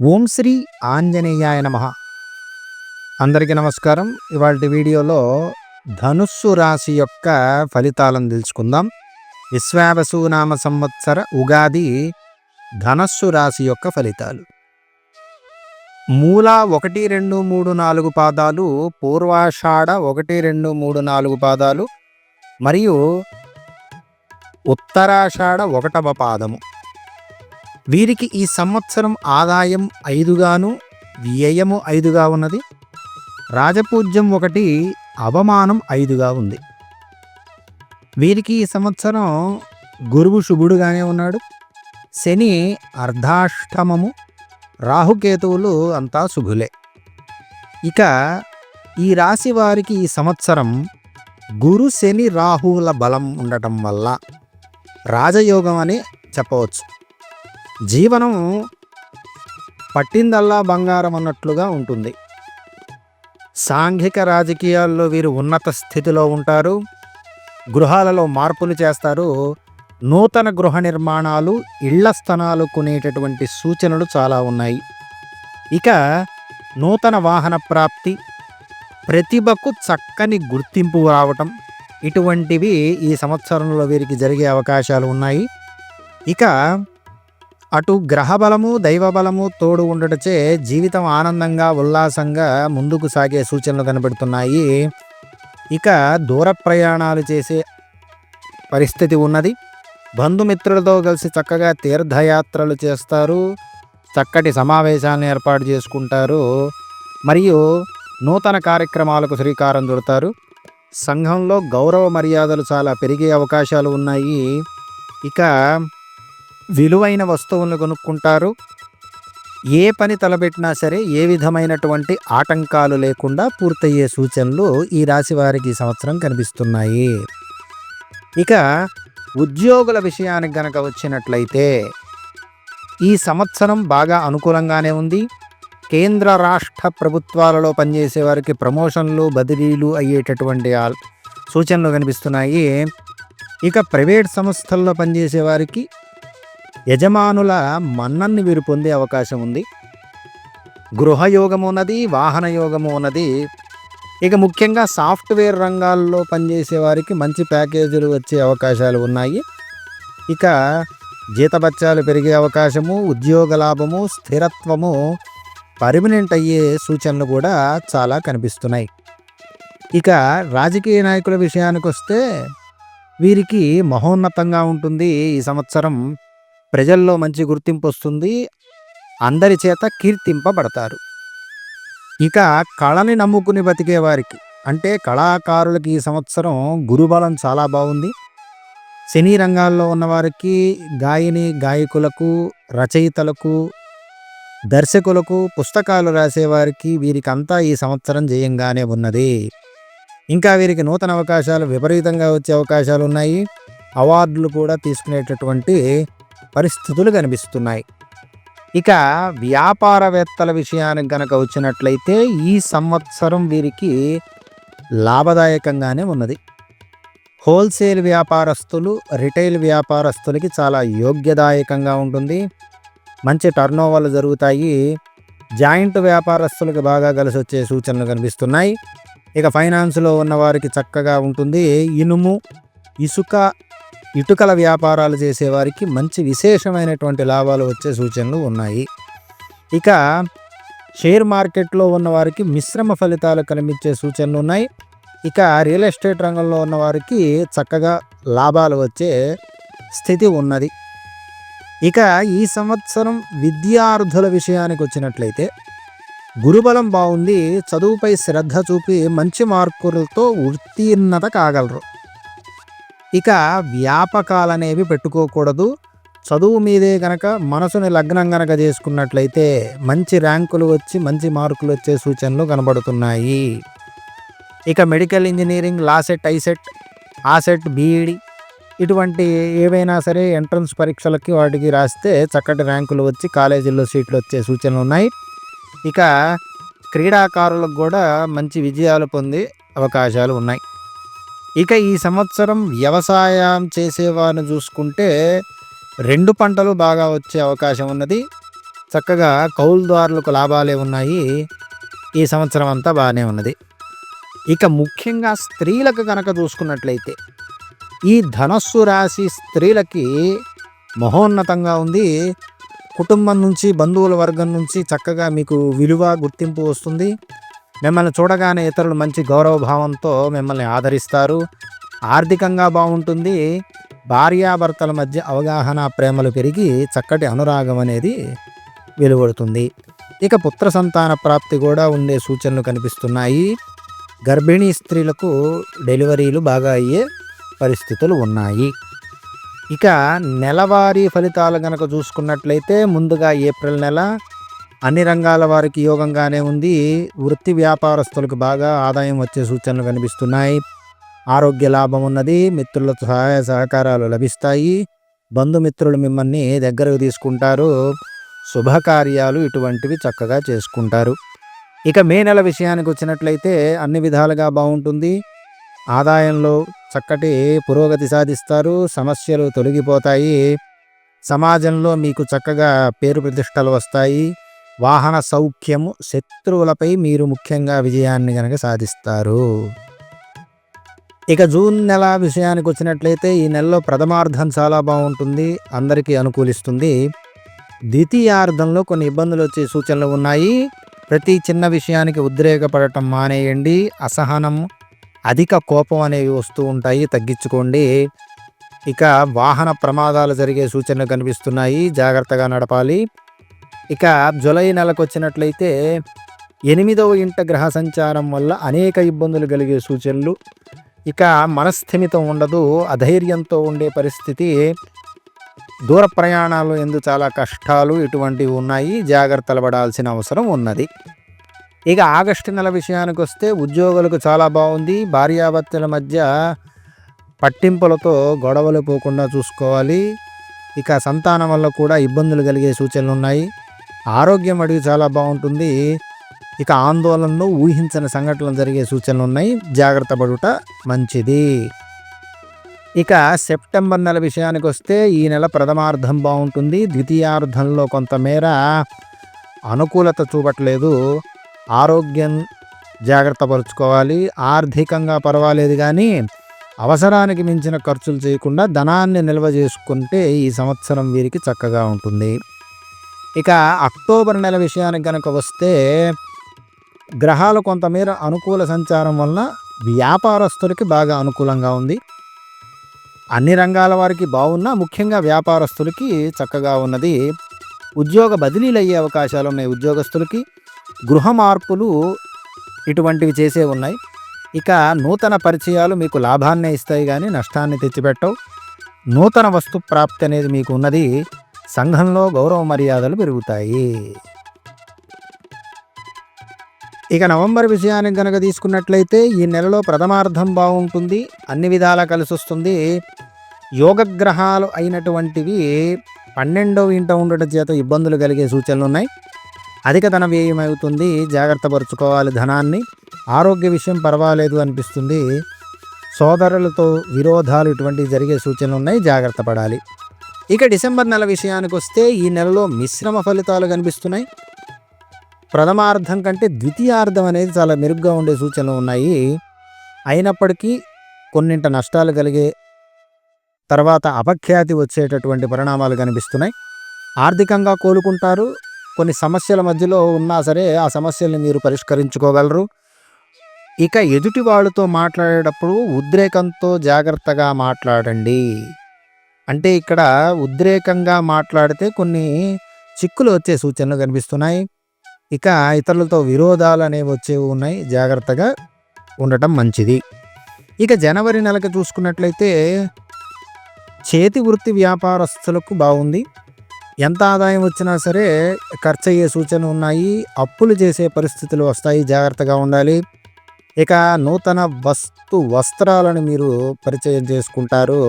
ఓం శ్రీ ఆంజనేయాయ నమః. అందరికీ నమస్కారం. ఇవాల్టి వీడియోలో ధనుస్సు రాశి యొక్క ఫలితాలను తెలుసుకుందాం. విశ్వావసునామ సంవత్సర ఉగాది ధనస్సు రాశి యొక్క ఫలితాలు. మూల 1, 2, 3, 4 పాదాలు, పూర్వాషాఢ 1, 2, 3, 4 పాదాలు మరియు ఉత్తరాషాఢ 1వ పాదము. వీరికి ఈ సంవత్సరం ఆదాయం 5గాను, వ్యయము 5గా ఉన్నది. రాజపూజ్యం 1, అవమానం 5గా ఉంది. వీరికి ఈ సంవత్సరం గురువు శుభుడుగానే ఉన్నాడు. శని అర్ధాష్టమము, రాహుకేతువులు అంతా శుభులే. ఇక ఈ రాశి వారికి ఈ సంవత్సరం గురు శని రాహువుల బలం ఉండటం వల్ల రాజయోగం అని చెప్పవచ్చు. జీవనం పట్టిందల్లా బంగారం అన్నట్లుగా ఉంటుంది. సాంఘిక రాజకీయాల్లో వీరు ఉన్నత స్థితిలో ఉంటారు. గృహాలలో మార్పులు చేస్తారు. నూతన గృహ నిర్మాణాలు, ఇళ్ల స్థలాలు కొనేటటువంటి సూచనలు చాలా ఉన్నాయి. ఇక నూతన వాహన ప్రాప్తి, ప్రతిభకు చక్కని గుర్తింపు రావటం, ఇటువంటివి ఈ సంవత్సరంలో వీరికి జరిగే అవకాశాలు ఉన్నాయి. ఇక అటు గ్రహబలము, దైవబలము తోడు ఉండటచే జీవితం ఆనందంగా, ఉల్లాసంగా ముందుకు సాగే సూచనలు కనబడుతున్నాయి. ఇక దూర ప్రయాణాలు చేసే పరిస్థితి ఉన్నది. బంధుమిత్రులతో కలిసి చక్కగా తీర్థయాత్రలు చేస్తారు. చక్కటి సమావేశాలను ఏర్పాటు చేసుకుంటారు. మరియు నూతన కార్యక్రమాలకు శ్రీకారం చుడతారు. సంఘంలో గౌరవ మర్యాదలు చాలా పెరిగే అవకాశాలు ఉన్నాయి. ఇక విలువైన వస్తువులను కొనుక్కుంటారు. ఏ పని తలపెట్టినా సరే ఏ విధమైనటువంటి ఆటంకాలు లేకుండా పూర్తయ్యే సూచనలు ఈ రాశి వారికి ఈ సంవత్సరం కనిపిస్తున్నాయి. ఇక ఉద్యోగుల విషయానికి గనక వచ్చినట్లయితే ఈ సంవత్సరం బాగా అనుకూలంగానే ఉంది. కేంద్ర రాష్ట్ర ప్రభుత్వాలలో పనిచేసే వారికి ప్రమోషన్లు, బదిలీలు అయ్యేటటువంటి సూచనలు కనిపిస్తున్నాయి. ఇక ప్రైవేట్ సంస్థల్లో పనిచేసే వారికి యజమానుల మన్నన్ని వీరు పొందే అవకాశం ఉంది. గృహయోగము ఉన్నది, వాహన యోగము ఉన్నది. ఇక ముఖ్యంగా సాఫ్ట్వేర్ రంగాల్లో పనిచేసే వారికి మంచి ప్యాకేజీలు వచ్చే అవకాశాలు ఉన్నాయి. ఇక జీతభత్యాలు పెరిగే అవకాశము, ఉద్యోగ లాభము, స్థిరత్వము, పర్మనెంట్ అయ్యే సూచనలు కూడా చాలా కనిపిస్తున్నాయి. ఇక రాజకీయ నాయకుల విషయానికి వస్తే వీరికి మహోన్నతంగా ఉంటుంది. ఈ సంవత్సరం ప్రజల్లో మంచి గుర్తింపు వస్తుంది. అందరి చేత కీర్తింపబడతారు. ఇక కళని నమ్ముకుని బతికే వారికి, అంటే కళాకారులకి ఈ సంవత్సరం గురుబలం చాలా బాగుంది. సినీ రంగాల్లో ఉన్నవారికి, గాయకులకు, రచయితలకు, దర్శకులకు, పుస్తకాలు రాసేవారికి వీరికంతా ఈ సంవత్సరం జయంగానే ఉన్నది. ఇంకా వీరికి నూతన అవకాశాలు విపరీతంగా వచ్చే అవకాశాలు ఉన్నాయి. అవార్డులు కూడా తీసుకునేటటువంటి పరిస్థితులు కనిపిస్తున్నాయి. ఇక వ్యాపారవేత్తల విషయానికి గనక వచ్చినట్లయితే ఈ సంవత్సరం వీరికి లాభదాయకంగానే ఉన్నది. హోల్సేల్ వ్యాపారస్తులు, రిటైల్ వ్యాపారస్తులకి చాలా యోగ్యదాయకంగా ఉంటుంది. మంచి టర్నోవర్లు జరుగుతాయి. జాయింట్ వ్యాపారస్తులకు బాగా కలిసి వచ్చే సూచనలు కనిపిస్తున్నాయి. ఇక ఫైనాన్స్లో ఉన్నవారికి చక్కగా ఉంటుంది. ఇనుము, ఇసుక, ఇటుకల వ్యాపారాలు చేసేవారికి మంచి విశేషమైనటువంటి లాభాలు వచ్చే సూచనలు ఉన్నాయి. ఇక షేర్ మార్కెట్లో ఉన్నవారికి మిశ్రమ ఫలితాలు కనిపించే సూచనలు ఉన్నాయి. ఇక రియల్ ఎస్టేట్ రంగంలో ఉన్నవారికి చక్కగా లాభాలు వచ్చే స్థితి ఉన్నది. ఇక ఈ సంవత్సరం విద్యార్థుల విషయానికి వచ్చినట్లయితే గురుబలం బాగుంది. చదువుపై శ్రద్ధ చూపి మంచి మార్కులతో ఉత్తీర్ణత కాగలరు. ఇక వ్యాపకాలనేవి పెట్టుకోకూడదు. చదువు మీదే కనుక మనసుని లగ్నం కనుక చేసుకున్నట్లయితే మంచి ర్యాంకులు వచ్చి మంచి మార్కులు వచ్చే సూచనలు కనబడుతున్నాయి. ఇక మెడికల్ ఇంజనీరింగ్, లాసెట్, ఐసెట్, ఆసెట్, బీఈడి ఇటువంటి ఏవైనా సరే ఎంట్రన్స్ పరీక్షలకి వాటికి రాస్తే చక్కటి ర్యాంకులు వచ్చి కాలేజీల్లో సీట్లు వచ్చే సూచనలు ఉన్నాయి. ఇక క్రీడాకారులకు కూడా మంచి విజయాలు పొందే అవకాశాలు ఉన్నాయి. ఇక ఈ సంవత్సరం వ్యవసాయం చేసేవారిని చూసుకుంటే 2 పంటలు బాగా వచ్చే అవకాశం ఉన్నది. చక్కగా కౌలుదారులకు లాభాలే ఉన్నాయి. ఈ సంవత్సరం అంతా బాగానే ఉన్నది. ఇక ముఖ్యంగా స్త్రీలకు కనుక చూసుకున్నట్లయితే ఈ ధనస్సు రాశి స్త్రీలకి మహోన్నతంగా ఉంది. కుటుంబం నుంచి, బంధువుల వర్గం నుంచి చక్కగా మీకు విలువ, గుర్తింపు వస్తుంది. మిమ్మల్ని చూడగానే ఇతరులు మంచి గౌరవభావంతో మిమ్మల్ని ఆదరిస్తారు. ఆర్థికంగా బాగుంటుంది. భార్యాభర్తల మధ్య అవగాహన, ప్రేమలు పెరిగి చక్కటి అనురాగం అనేది వెలువడుతుంది. ఇక పుత్ర సంతాన ప్రాప్తి కూడా ఉండే సూచనలు కనిపిస్తున్నాయి. గర్భిణీ స్త్రీలకు డెలివరీలు బాగా అయ్యే పరిస్థితులు ఉన్నాయి. ఇక నెలవారీ ఫలితాలు గనక చూసుకున్నట్లయితే ముందుగా ఏప్రిల్ నెల అన్ని రంగాల వారికి యోగంగానే ఉంది. వృత్తి వ్యాపారస్తులకు బాగా ఆదాయం వచ్చే సూచనలు కనిపిస్తున్నాయి. ఆరోగ్య లాభం ఉన్నది. మిత్రులతో సహాయ సహకారాలు లభిస్తాయి. బంధుమిత్రులు మిమ్మల్ని దగ్గరకు తీసుకుంటారు. శుభకార్యాలు ఇటువంటివి చక్కగా చేసుకుంటారు. ఇక మే నెల విషయానికి వచ్చినట్లయితే అన్ని విధాలుగా బాగుంటుంది. ఆదాయంలో చక్కటి పురోగతి సాధిస్తారు. సమస్యలు తొలగిపోతాయి. సమాజంలో మీకు చక్కగా పేరు ప్రతిష్టలు వస్తాయి. వాహన సౌఖ్యము, శత్రువులపై మీరు ముఖ్యంగా విజయాన్ని కనుక సాధిస్తారు. ఇక జూన్ నెల విషయానికి వచ్చినట్లయితే ఈ నెలలో ప్రథమార్థం చాలా బాగుంటుంది. అందరికీ అనుకూలిస్తుంది. ద్వితీయార్థంలో కొన్ని ఇబ్బందులు వచ్చే సూచనలు ఉన్నాయి. ప్రతి చిన్న విషయానికి ఉద్రేకపడటం మానేయండి. అసహనం, అధిక కోపం అనేవి వస్తూ ఉంటాయి, తగ్గించుకోండి. ఇక వాహన ప్రమాదాలు జరిగే సూచనలు కనిపిస్తున్నాయి, జాగ్రత్తగా నడపాలి. ఇక జూలై నెలకు వచ్చినట్లయితే 8వ ఇంట గ్రహ సంచారం వల్ల అనేక ఇబ్బందులు కలిగే సూచనలు. ఇక మనస్థిమితం ఉండదు, అధైర్యంతో ఉండే పరిస్థితి. దూర ప్రయాణాలు ఎందు చాలా కష్టాలు ఇటువంటివి ఉన్నాయి. జాగ్రత్తలు పడాల్సిన అవసరం ఉన్నది. ఇక ఆగస్టు నెల విషయానికి వస్తే ఉద్యోగులకు చాలా బాగుంది. భార్యాభర్తల మధ్య పట్టింపులతో గొడవలు పోకుండా చూసుకోవాలి. ఇక సంతానం వల్ల కూడా ఇబ్బందులు కలిగే సూచనలు ఉన్నాయి. ఆరోగ్యం అడిగి చాలా బాగుంటుంది. ఇక ఆందోళనలు, ఊహించని సంఘటనలు జరిగే సూచనలు ఉన్నాయి. జాగ్రత్త పడుట మంచిది. ఇక సెప్టెంబర్ నెల విషయానికి వస్తే ఈ నెల ప్రథమార్థం బాగుంటుంది. ద్వితీయార్థంలో కొంతమేర అనుకూలత చూపట్లేదు. ఆరోగ్యం జాగ్రత్త పరుచుకోవాలి. ఆర్థికంగా పర్వాలేదు కానీ అవసరానికి మించిన ఖర్చులు చేయకుండా ధనాన్ని నిల్వ చేసుకుంటే ఈ సంవత్సరం వీరికి చక్కగా ఉంటుంది. ఇక అక్టోబర్ నెల విషయానికి కనుక వస్తే గ్రహాలు కొంతమేర అనుకూల సంచారం వలన వ్యాపారస్తులకి బాగా అనుకూలంగా ఉంది. అన్ని రంగాల వారికి బాగున్నా ముఖ్యంగా వ్యాపారస్తులకి చక్కగా ఉన్నది. ఉద్యోగ బదిలీలు అయ్యే అవకాశాలు ఉన్నాయి ఉద్యోగస్తులకి. గృహ మార్పులు ఇటువంటివి చేసే ఉన్నాయి. ఇక నూతన పరిచయాలు మీకు లాభాన్నే ఇస్తాయి కానీ నష్టాన్ని తెచ్చిపెట్టవు. నూతన వస్తు ప్రాప్తి అనేది మీకు ఉన్నది. సంఘంలో గౌరవ మర్యాదలు పెరుగుతాయి. ఇక నవంబర్ విషయానికి కనుక తీసుకున్నట్లయితే ఈ నెలలో ప్రథమార్థం బాగుంటుంది. అన్ని విధాలా కలిసి వస్తుంది. యోగగ్రహాలు అయినటువంటివి 12వ ఇంట ఉండటం చేత ఇబ్బందులు కలిగే సూచనలు ఉన్నాయి. అధిక ధన వ్యయం అవుతుంది. జాగ్రత్త పరుచుకోవాలి ధనాన్ని. ఆరోగ్య విషయం పర్వాలేదు అనిపిస్తుంది. సోదరులతో విరోధాలు ఇటువంటివి జరిగే సూచనలు ఉన్నాయి. జాగ్రత్త పడాలి. ఇక డిసెంబర్ నెల విషయానికి వస్తే ఈ నెలలో మిశ్రమ ఫలితాలు కనిపిస్తున్నాయి. ప్రథమార్థం కంటే ద్వితీయార్థం అనేది చాలా మెరుగ్గా ఉండే సూచనలు ఉన్నాయి. అయినప్పటికీ కొన్నింట నష్టాలు కలిగే, తర్వాత అపఖ్యాతి వచ్చేటటువంటి పరిణామాలు కనిపిస్తున్నాయి. ఆర్థికంగా కోలుకుంటారు. కొన్ని సమస్యల మధ్యలో ఉన్నా సరే ఆ సమస్యల్ని మీరు పరిష్కరించుకోగలరు. ఇక ఎదుటి వాళ్ళతో మాట్లాడేటప్పుడు ఉద్రేకంతో జాగ్రత్తగా మాట్లాడండి. అంటే ఇక్కడ ఉద్రేకంగా మాట్లాడితే కొన్ని చిక్కులు వచ్చే సూచనలు కనిపిస్తున్నాయి. ఇక ఇతరులతో విరోధాలు అనేవి వచ్చేవి ఉన్నాయి. జాగ్రత్తగా ఉండటం మంచిది. ఇక జనవరి నెలకు చూసుకున్నట్లయితే చేతి వృత్తి వ్యాపారస్తులకు బాగుంది. ఎంత ఆదాయం వచ్చినా సరే ఖర్చు అయ్యే సూచనలు ఉన్నాయి. అప్పులు చేసే పరిస్థితులు వస్తాయి. జాగ్రత్తగా ఉండాలి. ఇక నూతన వస్త్రాలను మీరు పరిచయం చేసుకుంటారు.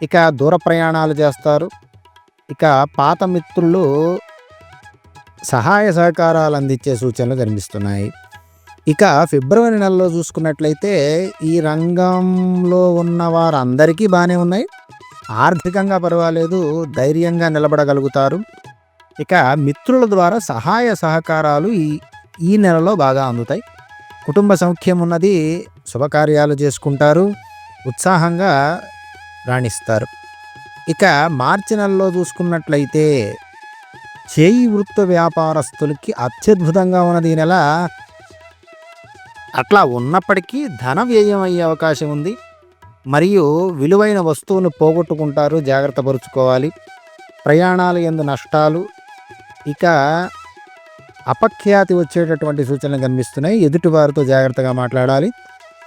ఇక దూర ప్రయాణాలు చేస్తారు. ఇక పాత మిత్రులు సహాయ సహకారాలు అందించే సూచనలు కనిపిస్తున్నాయి. ఇక ఫిబ్రవరి నెలలో చూసుకున్నట్లయితే ఈ రంగంలో ఉన్న వారందరికీ బాగానే ఉన్నాయి. ఆర్థికంగా పర్వాలేదు. ధైర్యంగా నిలబడగలుగుతారు. ఇక మిత్రుల ద్వారా సహాయ సహకారాలు ఈ ఈ నెలలో బాగా అందుతాయి. కుటుంబ సౌఖ్యం ఉన్నది. శుభకార్యాలు చేసుకుంటారు. ఉత్సాహంగా రాణిస్తారు. ఇక మార్చి నెలలో చూసుకున్నట్లయితే చేయి వృత్త వ్యాపారస్తులకి అత్యద్భుతంగా ఉన్నది ఈ నెల. అట్లా ఉన్నప్పటికీ ధన వ్యయం అయ్యే అవకాశం ఉంది. మరియు విలువైన వస్తువును పోగొట్టుకుంటారు. జాగ్రత్త పరుచుకోవాలి. ప్రయాణాలు యందు నష్టాలు, ఇక అపఖ్యాతి వచ్చేటటువంటి సూచనలు కనిపిస్తున్నాయి. ఎదుటివారితో జాగ్రత్తగా మాట్లాడాలి.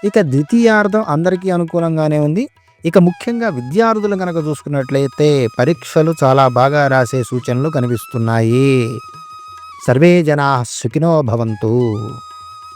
ఇక ద్వితీయార్థం అందరికీ అనుకూలంగానే ఉంది. ఇక ముఖ్యంగా విద్యార్థులు కనుక చూసుకున్నట్లయితే పరీక్షలు చాలా బాగా రాసే సూచనలు కనిపిస్తున్నాయి. సర్వే జనాః సుఖినో భవంతు.